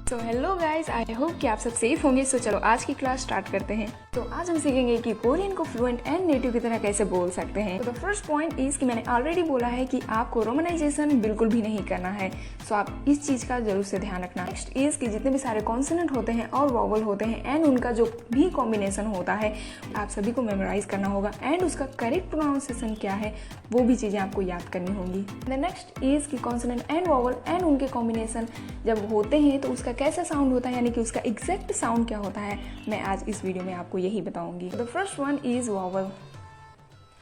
तो hello guys, I hope कि आप सब सेफ होंगे। सो चलो आज की क्लास स्टार्ट करते हैं। तो आज हम सीखेंगे कि कोरियन को फ्लुएंट एंड नेटिव की तरह कैसे बोल सकते हैं। तो द फर्स्ट पॉइंट इज कि मैंने ऑलरेडी बोला है कि आपको रोमनाइजेशन बिल्कुल भी नहीं करना है। सो आप इस चीज का जरूर से ध्यान रखना। नेक्स्ट इज कि जितने भी सारे कॉन्सोनेंट होते हैं और वॉवल होते हैं एंड उनका जो भी कॉम्बिनेशन होता है आप सभी को मेमोराइज करना होगा एंड उसका करेक्ट प्रोनाउंसिएशन क्या है वो भी चीजें आपको याद करनी होंगी। द नेक्स्ट इज कि कॉन्सोनेंट एंड वॉवल एंड उनके कॉम्बिनेशन जब होते हैं तो उसका कैसा साउंड होता है, यानी कि उसका एग्जैक्ट साउंड क्या होता है, मैं आज इस वीडियो में आपको यही बताऊंगी। The first one is vowel.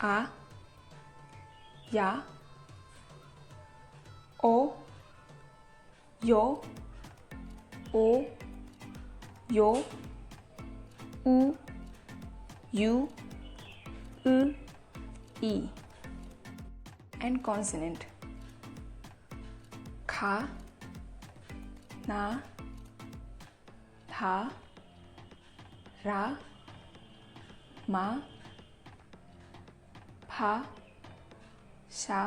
आ, या, ओ, यो, ओ, यो, उ, यू, उ, ई। एंड कॉन्सोनेंट खा, ना, था, रा, मा, फा, शा,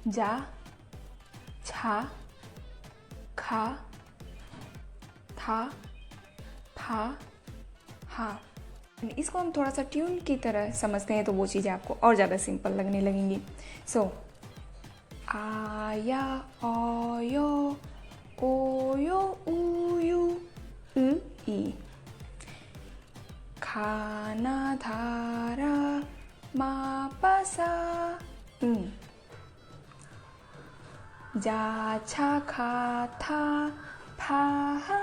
जा, छा, खा, था, फा, हा। इसको हम थोड़ा सा ट्यून की तरह समझते हैं तो वो चीज़ें आपको और ज़्यादा सिंपल लगने लगेंगी। सो आया, ओयो, ओयो, उयू, ई। खाना, धारा, मा, पासा, जा, छा, खा, था, फा, हा।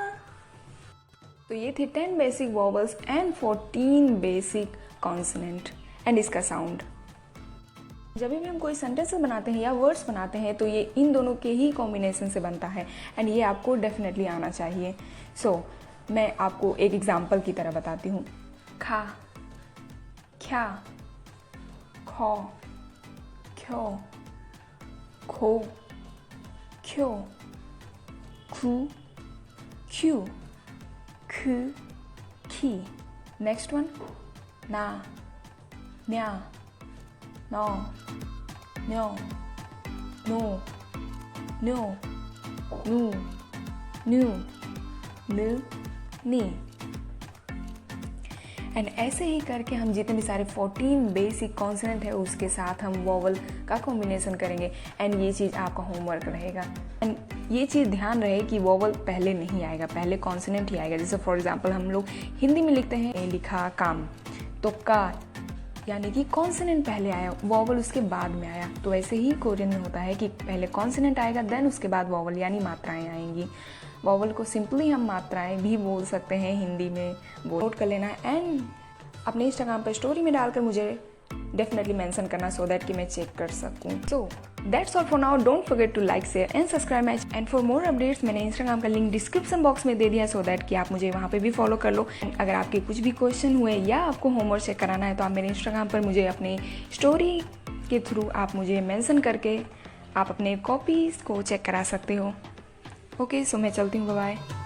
तो ये थे 10 basic vowels and 14 basic consonant and इसका साउंड। जब भी हम कोई सेंटेंस बनाते हैं या वर्ड्स बनाते हैं तो ये इन दोनों के ही कॉम्बिनेशन से बनता है एंड ये आपको डेफिनेटली आना चाहिए। सो मैं आपको एक एग्जांपल की तरह बताती हूँ। खा, ख्या, खो, ख्यो, खो, ख्यो, खू, क्यू, खू, खी। नेक्स्ट वन ना, न्या, नो, न्यो, नो, न्यो, नू, न्यू, नु, नी। एंड ऐसे ही करके हम जितने भी सारे 14 बेसिक कॉन्सोनेंट है उसके साथ हम वॉवल का कॉम्बिनेशन करेंगे एंड ये चीज़ आपका होमवर्क रहेगा। एंड ये चीज़ ध्यान रहे कि वॉवल पहले नहीं आएगा, पहले कॉन्सोनेंट ही आएगा। जैसे फॉर एग्जांपल हम लोग हिंदी में लिखते हैं लिखा काम, तो का यानी कि कॉन्सोनेंट पहले आया, वॉवल उसके बाद में आया। तो ऐसे ही कोरियन में होता है कि पहले कॉन्सोनेंट आएगा देन उसके बाद वॉवल यानी मात्राएं आएंगी। वॉवल को सिंपली हम मात्राएं भी बोल सकते हैं हिंदी में, नोट कर लेना एंड अपने इंस्टाग्राम पर स्टोरी में डालकर मुझे डेफिनेटली मेंशन करना सो दैट कि मैं चेक कर सकूं। So that's all for now. Don't forget to like, share and subscribe my and for more updates मैंने इंस्टाग्राम का लिंक डिस्क्रिप्शन बॉक्स में दे दिया सो दैट कि आप मुझे वहाँ पे भी फॉलो कर लो। अगर आपके कुछ भी क्वेश्चन हुए या आपको होमवर्क चेक कराना है तो आप मेरे इंस्टाग्राम पर मुझे अपने स्टोरी के थ्रू आप मुझे मेंशन करके आप अपने कॉपीज़ को चेक करा सकते हो। ओके, सो मैं चलती हूँ, बाय बाय।